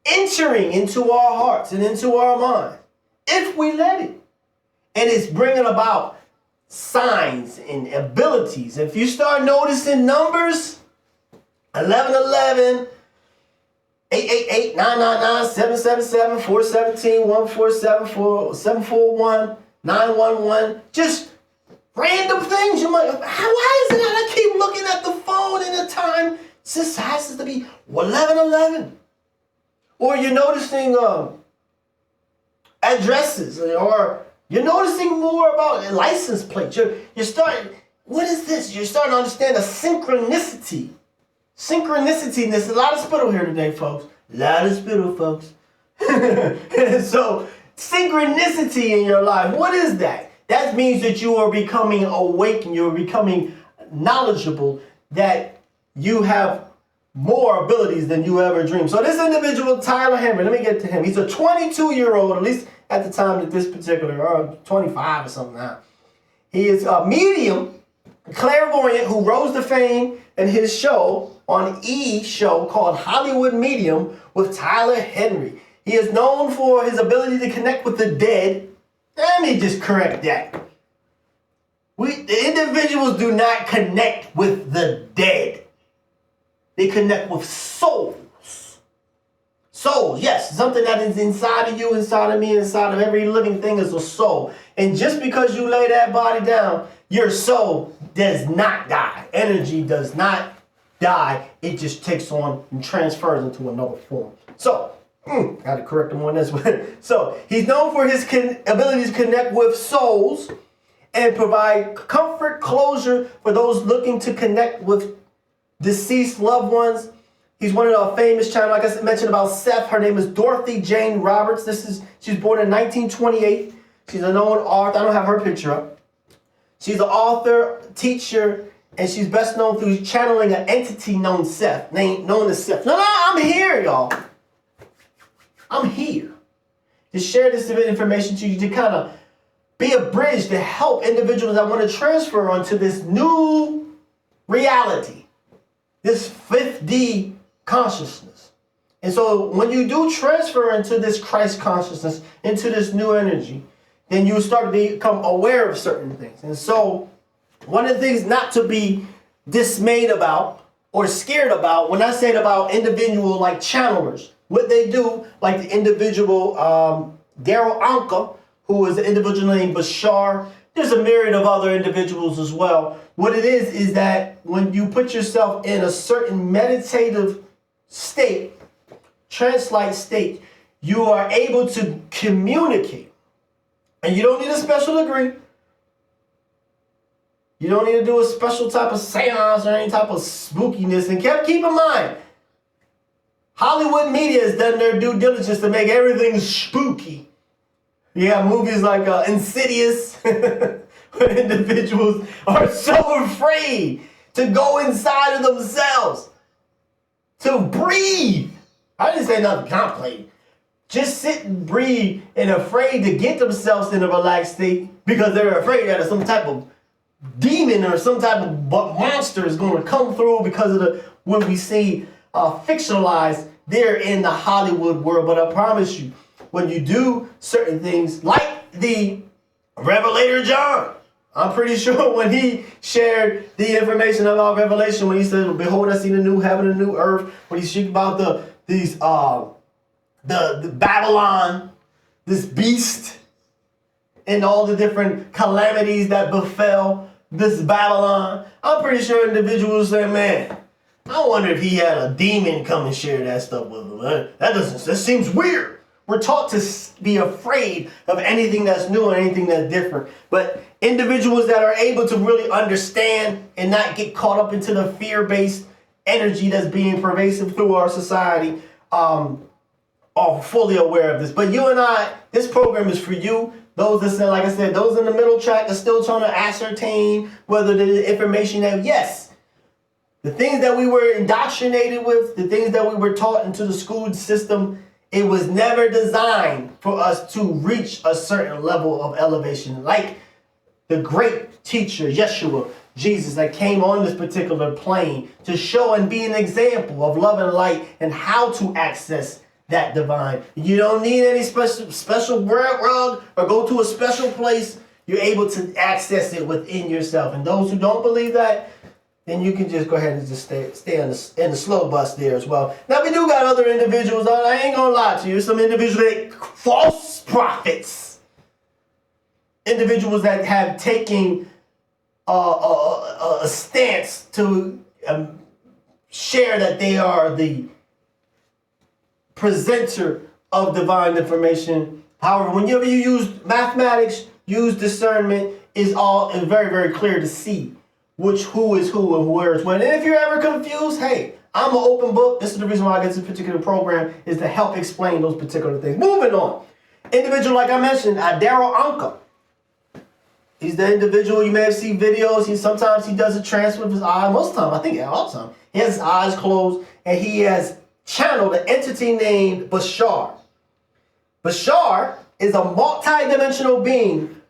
Speaker 1: entering into our hearts and into our mind, if we let it. And it's bringing about signs and abilities. If you start noticing numbers, 1111, 888, 999, 777, 417, 1474, 741, 911, just random things. You might, why is it that I keep looking at the phone and the time just has to be 1111? Or you're noticing addresses, or you're noticing more about license plates. You're starting, what is this? You're starting to understand a synchronicity. Synchronicity. There's a lot of spittle here today, folks. A lot of spittle, folks. So, synchronicity in your life, what is that? That means that you are becoming awakened. You're becoming knowledgeable, that you have more abilities than you ever dreamed. So this individual, Tyler Henry, let me get to him. He's a 22-year-old, at least at the time that this particular, 25 or something now. He is a medium, clairvoyant, who rose to fame in his show on show called Hollywood Medium with Tyler Henry. He is known for his ability to connect with the dead. Let me just correct that. The individuals do not connect with the dead. They connect with souls. Souls, yes, something that is inside of you, inside of me, inside of every living thing is a soul. And just because you lay that body down, your soul does not die. Energy does not die. It just takes on and transfers into another form. So, got to correct him on this one. So, he's known for his ability to connect with souls and provide comfort, closure for those looking to connect with deceased loved ones. He's one of the famous channels, like I mentioned about Seth. Her name is Dorothy Jane Roberts. She's born in 1928. She's a known author. I don't have her picture up. She's an author, teacher, and she's best known through channeling an entity known as Seth. No, I'm here, y'all. I'm here to share this information to you, to kind of be a bridge to help individuals that want to transfer onto this new reality. This 5D consciousness. And so when you do transfer into this Christ consciousness, into this new energy, then you start to become aware of certain things. And so one of the things not to be dismayed about or scared about, when I say it about individual like channelers, what they do, like the individual Daryl Anka, who is an individual named Bashar. There's a myriad of other individuals as well. What it is that when you put yourself in a certain meditative state, trance-like state, you are able to communicate. And you don't need a special degree. You don't need to do a special type of seance or any type of spookiness. And keep in mind, Hollywood media has done their due diligence to make everything spooky. You have movies like Insidious, where individuals are so afraid to go inside of themselves, to breathe. I didn't say nothing contemplating. Just sit and breathe and afraid to get themselves in a relaxed state because they're afraid that some type of demon or some type of monster is going to come through because of what we see fictionalized there in the Hollywood world. But I promise you, when you do certain things like the Revelator John, I'm pretty sure when he shared the information about Revelation, when he said, "Behold, I see the new heaven and new earth," when he speaks about the Babylon, this beast, and all the different calamities that befell this Babylon, I'm pretty sure individuals say, "Man, I wonder if he had a demon come and share that stuff with him. That seems weird." We're taught to be afraid of anything that's new and anything that's different. But individuals that are able to really understand and not get caught up into the fear-based energy that's being pervasive through our society are fully aware of this. But you and I, this program is for you. Those that say, like I said, those in the middle track are still trying to ascertain whether the information that, yes, the things that we were indoctrinated with, the things that we were taught into the school system, it was never designed for us to reach a certain level of elevation. Like the great teacher, Yeshua, Jesus, that came on this particular plane to show and be an example of love and light and how to access that divine. You don't need any special rug or go to a special place. You're able to access it within yourself. And those who don't believe that, then you can just go ahead and just stay in the slow bus there as well. Now, we do got other individuals. I ain't going to lie to you. Some individuals, false prophets. Individuals that have taken a stance to share that they are the presenter of divine information. However, whenever you use mathematics, use discernment, is very, very clear to see who is who and where is when. And if you're ever confused, hey, I'm an open book. This is the reason why I get this particular program, is to help explain those particular things. Moving on. Individual, like I mentioned, Daryl Anka. He's the individual, you may have seen videos. Sometimes he does a trance with his eye. Most of the time, I think all the time, he has his eyes closed and he has channeled an entity named Bashar. Bashar is a multi-dimensional being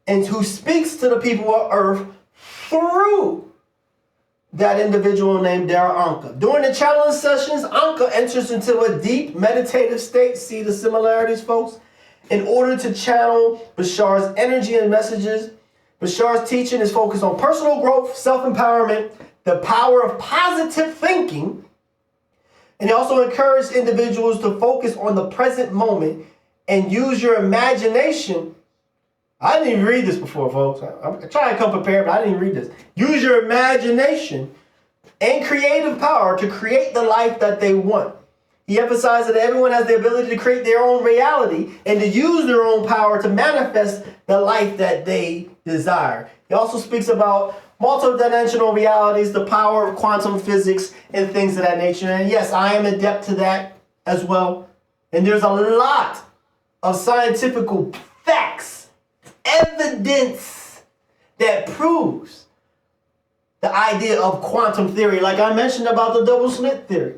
Speaker 1: and who speaks to the people of Earth through that individual named Daryl Anka. During the challenge sessions, Anka enters into a deep meditative state. See the similarities, folks? In order to channel Bashar's energy and messages. Bashar's teaching is focused on personal growth, self-empowerment, the power of positive thinking, and he also encouraged individuals to focus on the present moment and use your imagination. I didn't even read this before, folks. I'm trying to come prepared, but I didn't even read this. Use your imagination and creative power to create the life that they want. He emphasized that everyone has the ability to create their own reality and to use their own power to manifest the life that they desire. He also speaks about multidimensional realities, the power of quantum physics, and things of that nature. And yes, I am adept to that as well. And there's a lot of scientific facts, evidence that proves the idea of quantum theory. Like I mentioned about the double slit theory.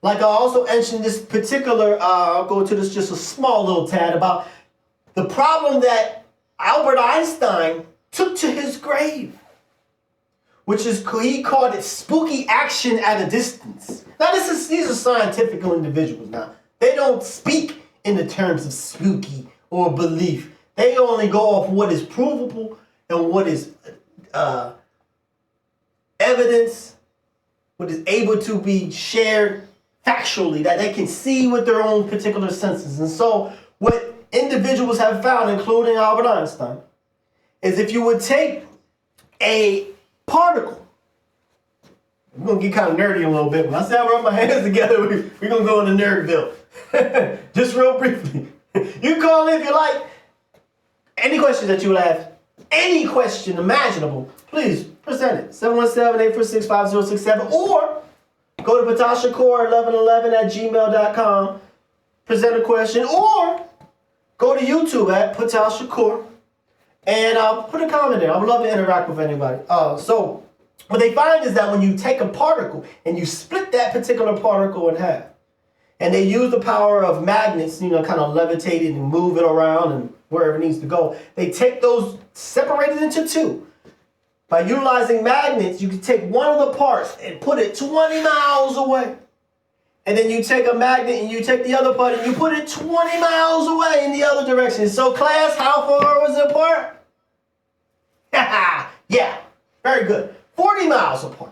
Speaker 1: Like I also mentioned this particular, I'll go to this just a small little tad about the problem that Albert Einstein took to his grave which is, he called it spooky action at a distance. Now these are scientific individuals now. They don't speak in the terms of spooky or belief. They only go off what is provable and what is evidence, what is able to be shared factually, that they can see with their own particular senses. And so what individuals have found, including Albert Einstein, is if you would take a particle, we're going to get kind of nerdy a little bit. When I say I rub my hands together, we're going to go into Nerdville. Just real briefly. You can call in if you like. Any questions that you would have, any question imaginable, please present it. 717-846-5067, or go to Ptah Shakur 1111@gmail.com, present a question, or go to YouTube at Ptah Shakur and put a comment there. I would love to interact with anybody. So what they find is that when you take a particle and you split that particular particle in half, and they use the power of magnets, kind of levitate it and move it around and wherever it needs to go. They take those separated into two. By utilizing magnets, you can take one of the parts and put it 20 miles away. And then you take a magnet and you take the other part and you put it 20 miles away in the other direction. So class, how far was it apart? Yeah, very good. 40 miles apart.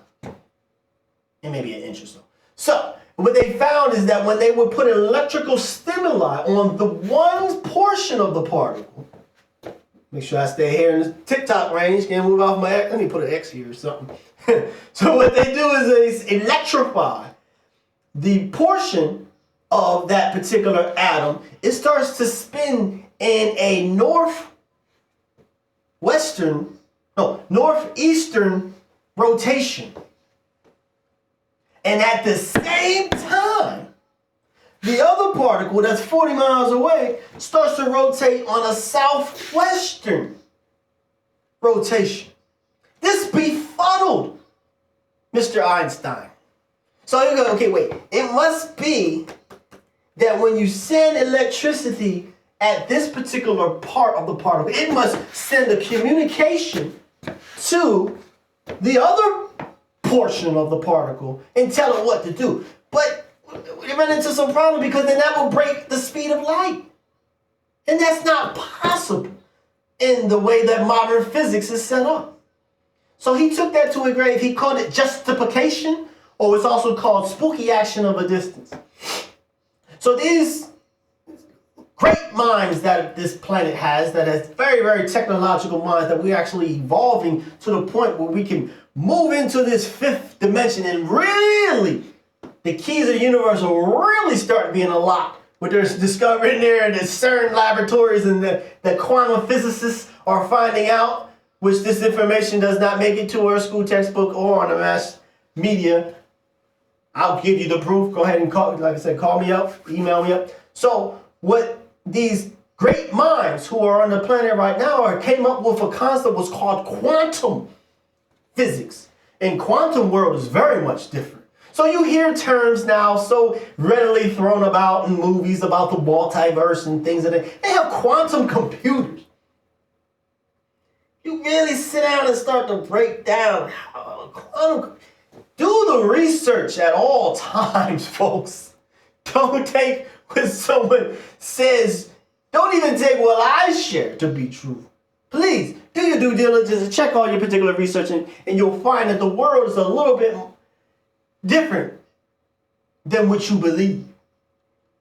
Speaker 1: And maybe an inch or so. So, what they found is that when they would put electrical stimuli on the one portion of the particle, make sure I stay here in the TikTok range, can't move off my X. Let me put an X here or something. So what they do is they electrify the portion of that particular atom. It starts to spin in a northeastern rotation. And at the same time, the other particle that's 40 miles away starts to rotate on a southwestern rotation. This befuddled Mr. Einstein. So you go, okay, wait. It must be that when you send electricity at this particular part of the particle, it must send a communication to the other portion of the particle and tell it what to do. But we run into some problem because then that will break the speed of light. And that's not possible in the way that modern physics is set up. So he took that to a grave. He called it justification, or it's also called spooky action of a distance. So these great minds that this planet has, that has very, very technological minds, that we're actually evolving to the point where we can move into this fifth dimension and really, the keys of the universe will really start being unlocked. What they're discovering there in the CERN laboratories and the quantum physicists are finding out, which this information does not make it to our school textbook or on the mass media. I'll give you the proof. Go ahead and call me up, email me up. So what these great minds who are on the planet right now came up with a concept was called quantum physics. And quantum world is very much different. So you hear terms now so readily thrown about in movies about the multiverse and things like that. They have quantum computers. You really sit down and start to break down quantum. Do the research at all times, folks. Don't take what someone says. Don't even take what I share to be true. Please, do your due diligence and check all your particular research, and you'll find that the world is a little bit different than what you believe.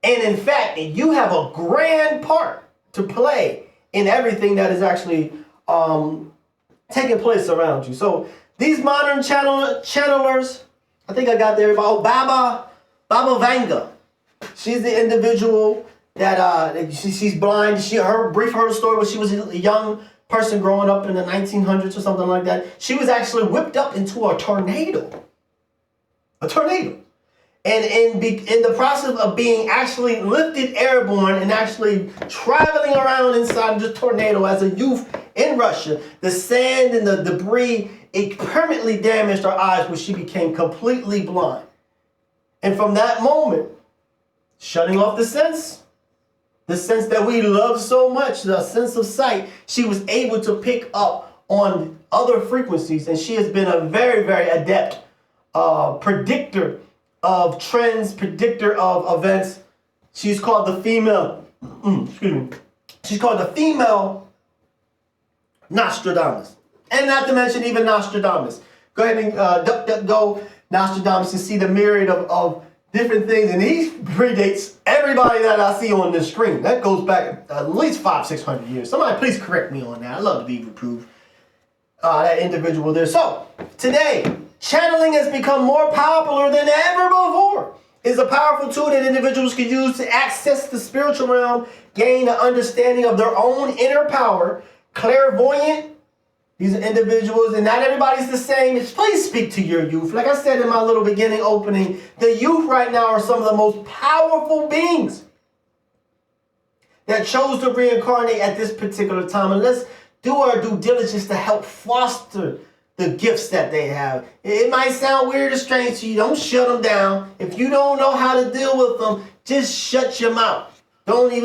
Speaker 1: And in fact, you have a grand part to play in everything that is actually taking place around you. So these modern channelers, I think I got there about Baba Vanga. She's the individual that she's blind. Her story was she was a young person growing up in the 1900s or something like that. She was actually whipped up into a tornado. A tornado. And in the process of being actually lifted airborne and actually traveling around inside the tornado as a youth in Russia, the sand and the debris, it permanently damaged her eyes where she became completely blind. And from that moment, shutting off the sense that we love so much, the sense of sight, she was able to pick up on other frequencies, and she has been a very, very adept predictor of trends, predictor of events. She's called the female, she's called the female Nostradamus. And not to mention even Nostradamus. Go ahead and go Nostradamus and see the myriad of different things. And he predates everybody that I see on this screen. That goes back at least 500-600 years. Somebody please correct me on that. I'd love to be reproved. That individual there. So, today, channeling has become more popular than ever before. It's a powerful tool that individuals can use to access the spiritual realm, gain an understanding of their own inner power. Clairvoyant, these are individuals, and not everybody's the same. Please speak to your youth. Like I said in my little beginning opening, the youth right now are some of the most powerful beings that chose to reincarnate at this particular time. And let's do our due diligence to help foster the gifts that they have. It might sound weird or strange to you. Don't shut them down. If you don't know how to deal with them, just shut your mouth. Don't raise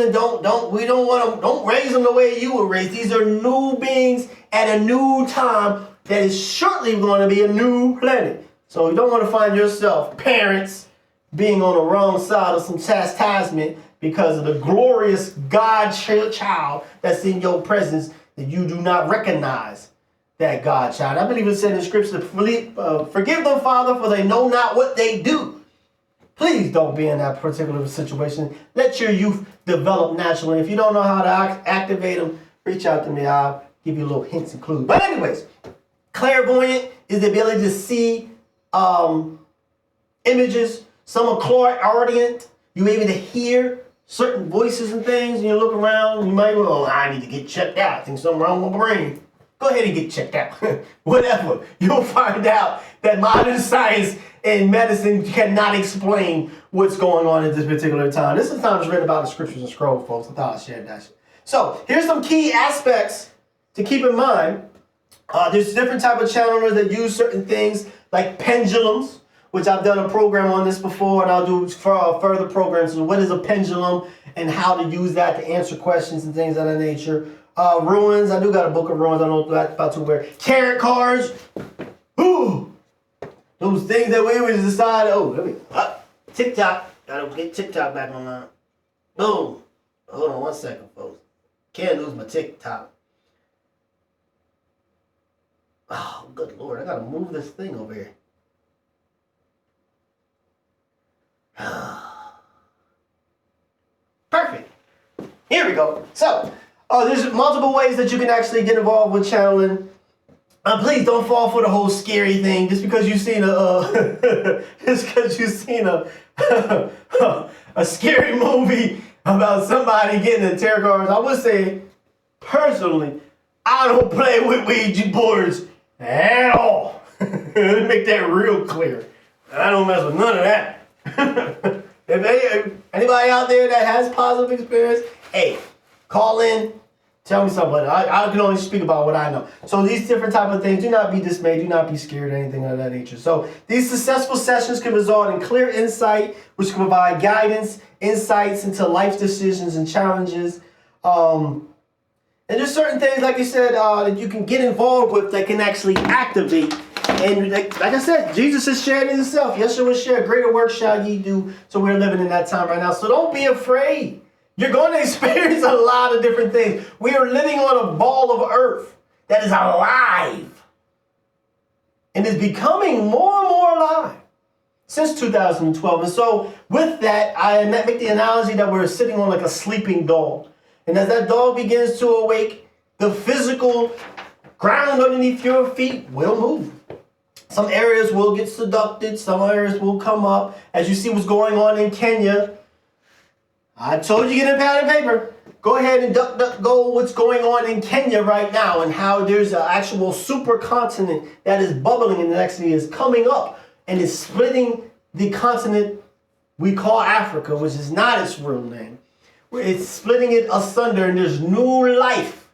Speaker 1: them the way you were raised. These are new beings at a new time that is shortly going to be a new planet. So you don't want to find yourself, parents, being on the wrong side of some chastisement because of the glorious God child that's in your presence that you do not recognize that God child. I believe it said in Scripture, forgive them, Father, for they know not what they do. Please don't be in that particular situation. Let your youth develop naturally. If you don't know how to activate them, reach out to me. I'll give you little hints and clues. But anyways, clairvoyant is the ability to see images. Some are clairaudient. You're able to hear certain voices and things. And you look around, you might go, oh, I need to get checked out. I think something wrong with my brain. Go ahead and get checked out. Whatever. You'll find out that modern science and medicine cannot explain what's going on at this particular time. This is sometimes written about in scriptures and scrolls, folks. I thought I'd share that shit. So here's some key aspects to keep in mind. There's different type of channelers that use certain things like pendulums, which I've done a program on this before, and I'll do further programs. So what is a pendulum and how to use that to answer questions and things of that nature. Ruins. I do got a book of ruins. I don't know about to wear. Tarot cards. Ooh. Those things that we always decide. Oh, let me. TikTok. Gotta get TikTok back online. Boom. Hold on 1 second, folks. Can't lose my TikTok. Oh, good Lord. I gotta move this thing over here. Perfect. Here we go. So, there's multiple ways that you can actually get involved with channeling. Please don't fall for the whole scary thing. Just because you've seen a scary movie about somebody getting a tarot cards. I would say, personally, I don't play with Ouija boards at all. Let me make that real clear. I don't mess with none of that. If anybody out there that has positive experience, hey, call in. Tell me something. I can only speak about what I know. So these different type of things, do not be dismayed. Do not be scared or anything of that nature. So these successful sessions can result in clear insight, which can provide guidance, insights into life decisions and challenges. And there's certain things, like you said, that you can get involved with that can actually activate. And like I said, Jesus has shared it himself. Yeshua shared, greater work shall ye do. So we're living in that time right now. So don't be afraid. You're going to experience a lot of different things. We are living on a ball of earth that is alive and is becoming more and more alive since 2012. And so with that, I make the analogy that we're sitting on like a sleeping dog. And as that dog begins to awake, the physical ground underneath your feet will move. Some areas will get seducted. Some areas will come up. As you see what's going on in Kenya, I told you get a pad and paper. Go ahead and go what's going on in Kenya right now and how there's an actual supercontinent that is bubbling and actually is coming up and is splitting the continent we call Africa, which is not its real name. It's splitting it asunder and there's new life.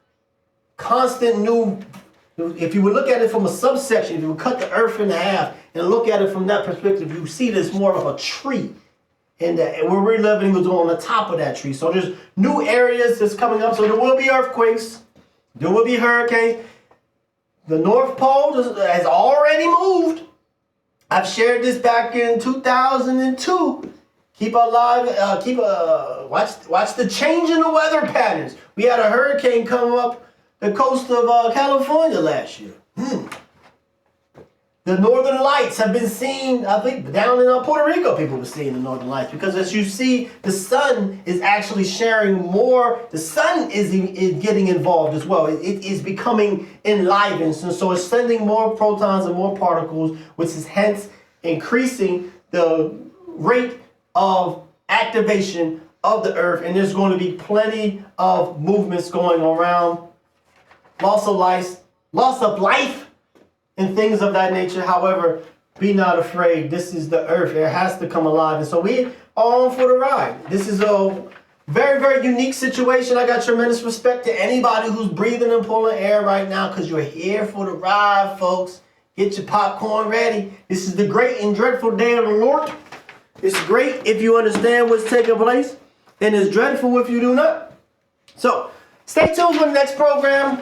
Speaker 1: Constant new. If you would look at it from a subsection, if you would cut the earth in half and look at it from that perspective, you see there's more of a tree. And where we're living is on the top of that tree. So there's new areas that's coming up. So there will be earthquakes. There will be hurricanes. The North Pole has already moved. I've shared this back in 2002. Keep alive. Watch the change in the weather patterns. We had a hurricane come up the coast of California last year. The northern lights have been seen, I think, down in Puerto Rico, people were seeing the northern lights. Because as you see, the sun is actually sharing more. The sun is getting involved as well. It is becoming enlivened. So it's sending more protons and more particles, which is hence increasing the rate of activation of the earth. And there's going to be plenty of movements going around. Loss of life, and things of that nature. However, be not afraid. This is the earth. It has to come alive. And so we are on for the ride. This is a very, very unique situation. I got tremendous respect to anybody who's breathing and pulling air right now, because you're here for the ride, folks. Get your popcorn ready. This is the great and dreadful day of the Lord. It's great if you understand what's taking place, and it's dreadful if you do not. So, stay tuned for the next program.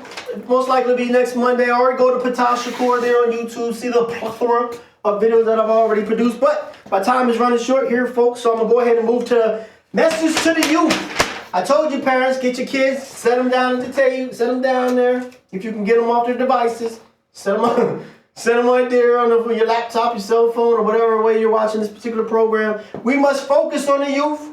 Speaker 1: Most likely be next Monday. Or go to Ptah Shakur there on YouTube. See the plethora of videos that I've already produced. But my time is running short here, folks. So I'm going to go ahead and move to message to the youth. I told you, parents, get your kids, set them down at the table. Set them down there. If you can get them off their devices, set them right there on your laptop, your cell phone, or whatever way you're watching this particular program. We must focus on the youth.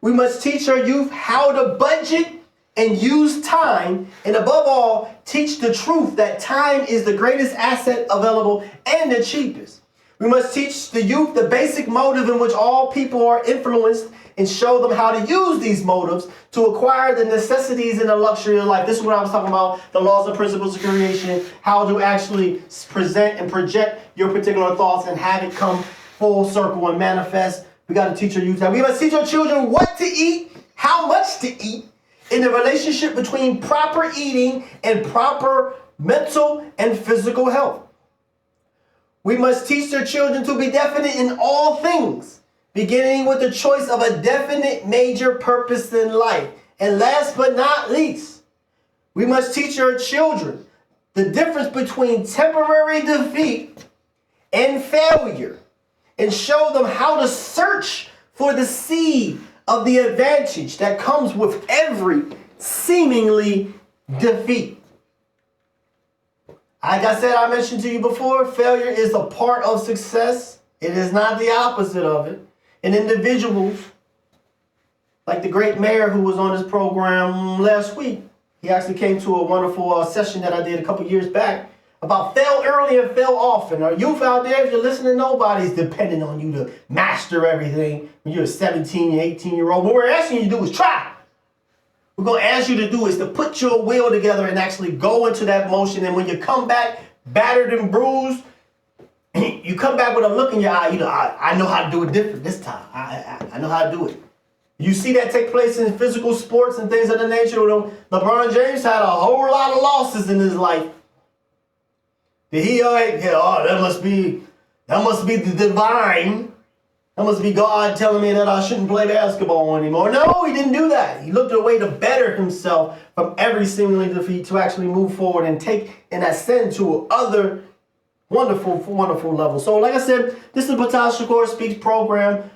Speaker 1: We must teach our youth how to budget and use time, and above all, teach the truth that time is the greatest asset available and the cheapest. We must teach the youth the basic motive in which all people are influenced, and show them how to use these motives to acquire the necessities and the luxury of life. This is what I was talking about, the laws and principles of creation, how to actually present and project your particular thoughts and have it come full circle and manifest. We got to teach our youth that. We must teach our children what to eat, how much to eat, in the relationship between proper eating and proper mental and physical health. We must teach their children to be definite in all things, beginning with the choice of a definite major purpose in life. And last but not least, we must teach our children the difference between temporary defeat and failure, and show them how to search for the seed of the advantage that comes with every seemingly defeat. Like I said, I mentioned to you before, failure is a part of success. It is not the opposite of it. And individuals, like the great mayor who was on this program last week, he actually came to a wonderful session that I did a couple years back about fail early and fail often. Our youth out there, if you're listening, nobody's depending on you to master everything when you're a 17, 18-year-old. What we're asking you to do is try. We're going to ask you to do is to put your will together and actually go into that motion. And when you come back battered and bruised, you come back with a look in your eye. You know, I know how to do it different this time. I know how to do it. You see that take place in physical sports and things of the nature. LeBron James had a whole lot of losses in his life. Did he that must be the divine. That must be God telling me that I shouldn't play basketball anymore. No, he didn't do that. He looked at a way to better himself from every seemingly defeat to actually move forward and take and ascend to other wonderful, wonderful levels. So like I said, this is the Ptah Shakur Speaks program.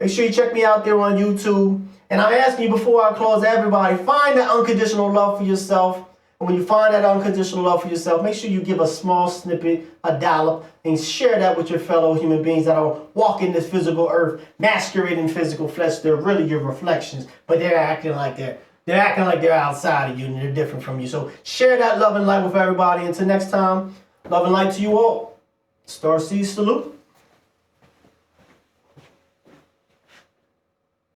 Speaker 1: Make sure you check me out there on YouTube. And I'm asking you before I close, everybody, find that unconditional love for yourself. And when you find that unconditional love for yourself, make sure you give a small snippet, a dollop, and share that with your fellow human beings that are walking this physical earth, masquerading physical flesh. They're really your reflections, but they're acting like they're outside of you and they're different from you. So share that love and light with everybody. Until next time, love and light to you all. Star Seed salute.